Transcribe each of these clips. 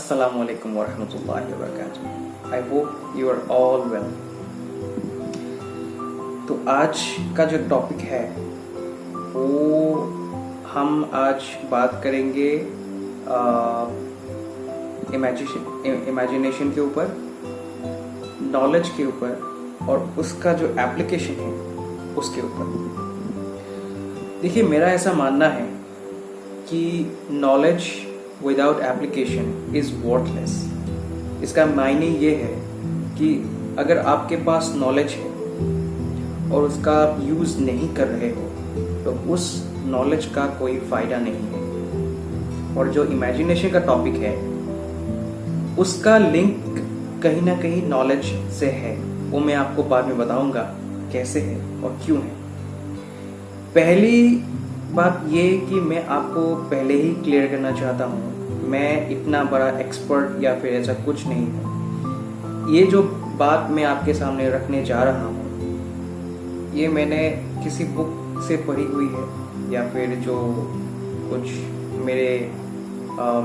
Assalamu alaikum wa rahmatullahi wa barakatuh. I hope you are all well. तो आज का जो टॉपिक है वो हम आज बात करेंगे इमेजिनेशन के ऊपर, नॉलेज के ऊपर और उसका जो एप्लीकेशन है उसके ऊपर। देखिए, मेरा ऐसा मानना है कि knowledge without application is worthless. इसका मायने ये है कि अगर आपके पास नॉलेज है और उसका आप यूज़ नहीं कर रहे हो तो उस नॉलेज का कोई फ़ायदा नहीं है। और जो इमेजिनेशन का टॉपिक है उसका लिंक कहीं ना कहीं नॉलेज से है, वो मैं आपको बाद में बताऊंगा कैसे है और क्यों है। पहली बात ये कि मैं आपको पहले ही क्लियर करना चाहता हूँ, मैं इतना बड़ा एक्सपर्ट या फिर ऐसा कुछ नहीं हूँ। ये जो बात मैं आपके सामने रखने जा रहा हूँ ये मैंने किसी बुक से पढ़ी हुई है या फिर जो कुछ मेरे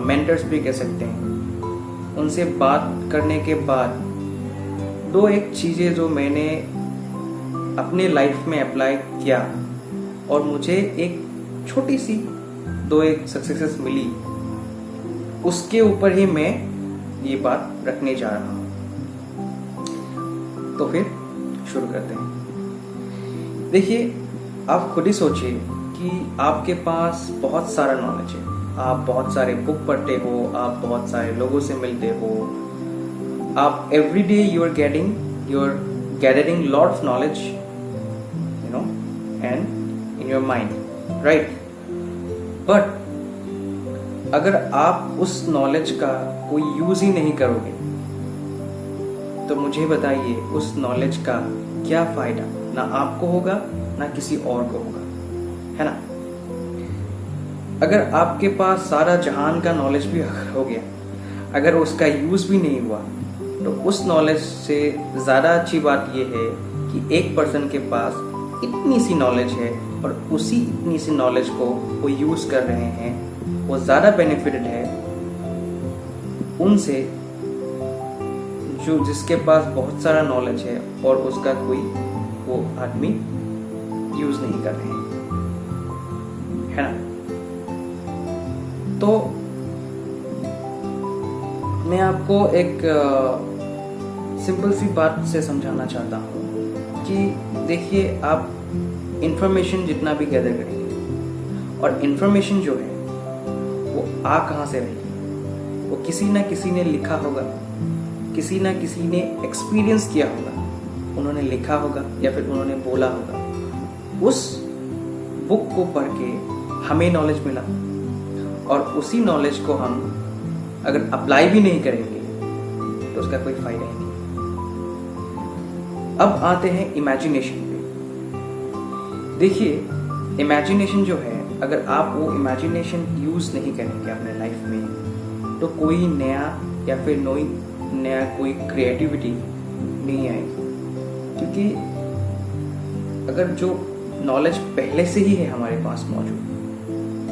मेंटर्स भी कह सकते हैं, उनसे बात करने के बाद दो एक चीज़ें जो मैंने अपने लाइफ में अप्लाई किया और मुझे एक छोटी सी दो एक सक्सेसेस मिली, उसके ऊपर ही मैं ये बात रखने जा रहा हूँ। तो फिर शुरू करते हैं। देखिए, आप खुद ही सोचिए कि आपके पास बहुत सारा नॉलेज है, आप बहुत सारे बुक पढ़ते हो, आप बहुत सारे लोगों से मिलते हो, आप every day you are gathering lot of knowledge and in your mind, right. But अगर आप उस नॉलेज का कोई यूज ही नहीं करोगे तो मुझे बताइए उस नॉलेज का क्या फायदा, ना आपको होगा ना किसी और को होगा, है ना। अगर आपके पास सारा जहान का नॉलेज भी हो गया, अगर उसका यूज भी नहीं हुआ तो उस नॉलेज से ज़्यादा अच्छी बात यह है कि एक पर्सन के पास इतनी सी नॉलेज है और उसी इतनी सी नॉलेज को वो यूज कर रहे हैं, वो ज़्यादा बेनिफिटेड है उनसे जो जिसके पास बहुत सारा नॉलेज है और उसका कोई वो आदमी यूज नहीं कर रहे हैं, है ना। तो मैं आपको एक सिंपल सी बात से समझाना चाहता हूँ कि देखिए, आप इंफॉर्मेशन जितना भी गैदर करेंगे और इंफॉर्मेशन जो है वो आ कहाँ से रही, वो किसी ना किसी ने लिखा होगा, किसी ना किसी ने एक्सपीरियंस किया होगा, उन्होंने लिखा होगा या फिर उन्होंने बोला होगा। उस बुक को पढ़ के हमें नॉलेज मिला और उसी नॉलेज को हम अगर अप्लाई भी नहीं करेंगे तो उसका कोई फायदा ही नहीं। अब आते हैं इमेजिनेशन पे। देखिए, इमेजिनेशन जो है, अगर आप वो इमेजिनेशन यूज नहीं करेंगे अपने लाइफ में तो कोई नया या फिर नया कोई क्रिएटिविटी नहीं आएगी। क्योंकि अगर जो नॉलेज पहले से ही है हमारे पास मौजूद,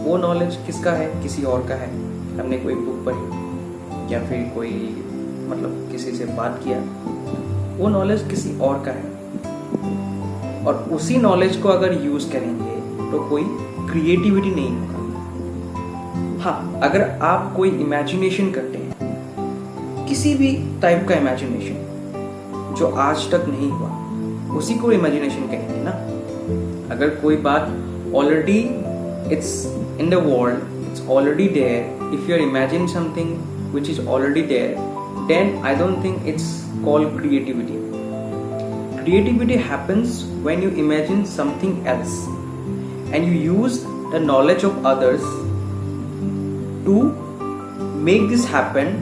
वो नॉलेज किसका है, किसी और का है। हमने कोई बुक पढ़ी या फिर कोई किसी से बात किया, वो नॉलेज किसी और का है और उसी नॉलेज को अगर यूज करेंगे तो कोई क्रिएटिविटी नहीं होगा। हाँ, अगर आप कोई इमेजिनेशन करते हैं, किसी भी टाइप का इमेजिनेशन जो आज तक नहीं हुआ, उसी को इमेजिनेशन कहेंगे ना। अगर कोई बात already it's in the world, it's already there, if you are imagine something which is already there, then I don't think it's called creativity. Creativity happens when you imagine something else and you use the knowledge of others to make this happen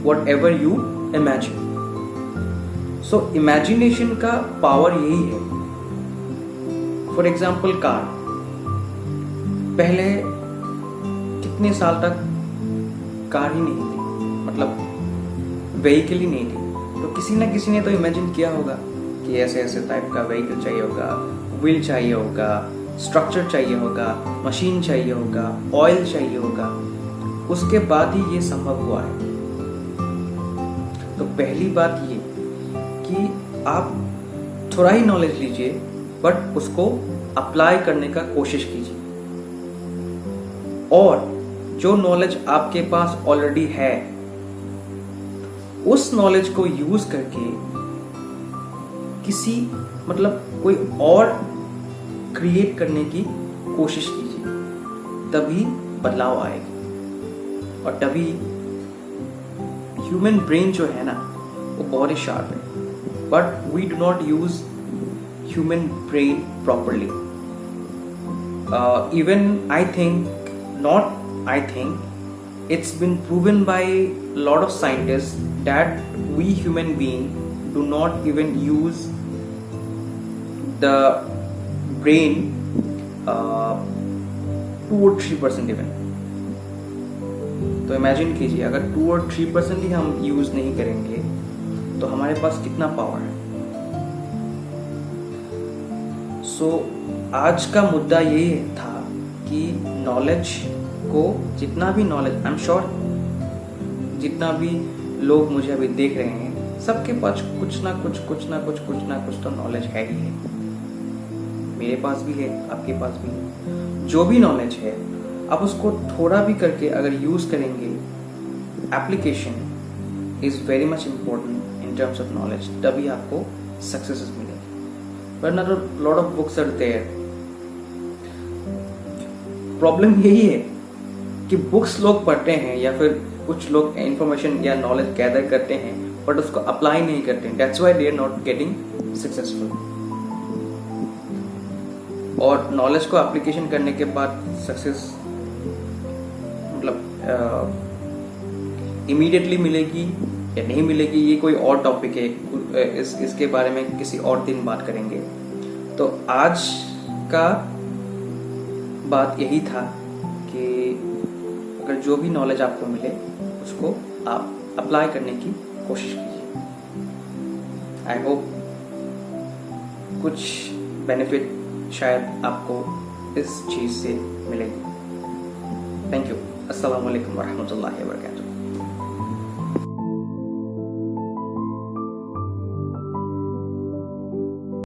whatever you imagine. So imagination का power यही है। For example, car, पहले कितने साल तक car ही नहीं थी, vehicle ही नहीं थी, तो किसी ना किसी ने तो इमेजिन किया होगा कि ऐसे ऐसे टाइप का व्हीकल चाहिए होगा, व्हील चाहिए होगा, स्ट्रक्चर चाहिए होगा, मशीन चाहिए होगा, ऑयल चाहिए होगा। उसके बाद ही ये संभव हुआ है। तो पहली बात ये कि आप थोड़ा ही नॉलेज लीजिए बट उसको अप्लाई करने का कोशिश कीजिए, और जो नॉलेज आपके पास ऑलरेडी है उस नॉलेज को यूज करके किसी कोई और क्रिएट करने की कोशिश कीजिए, तभी बदलाव आएगा। और तभी ह्यूमन ब्रेन जो है ना वो बहुत ही शार्प है, but we do not use human brain properly. Even I think it's been proven by a lot of scientists that we human beings do not even use the brain 2 or 3% even। तो imagine कीजिए अगर 2 और 3% ही हम use नहीं करेंगे तो हमारे पास कितना पावर है। सो आज का मुद्दा यही था कि नॉलेज को जितना भी नॉलेज, आई एम श्योर जितना भी लोग मुझे अभी देख रहे हैं सबके पास कुछ ना कुछ तो नॉलेज है ही है। मेरे पास भी है, आपके पास भी है। जो भी नॉलेज है आप उसको थोड़ा भी करके अगर यूज करेंगे, application is very much important in terms of knowledge, तभी आपको सक्सेस मिलेगी। वरना तो lot of books are there. Problem यही है कि बुक्स लोग पढ़ते हैं या फिर कुछ लोग इंफॉर्मेशन या नॉलेज गैदर करते हैं बट उसको अप्लाई नहीं करते हैं। That's why they are not getting successful. और नॉलेज को एप्लीकेशन करने के बाद सक्सेस इमीडिएटली मिलेगी या नहीं मिलेगी ये कोई और टॉपिक है, इसके बारे में किसी और दिन बात करेंगे। तो आज का बात यही था कि अगर जो भी नॉलेज आपको मिले उसको आप अप्लाई करने की कोशिश कीजिए। आई होप कुछ बेनिफिट शायद आपको इस चीज से मिलेगी। Thank you. अस्सलाम वालेकुम वरहमतुल्लाहि वबरकातुहू।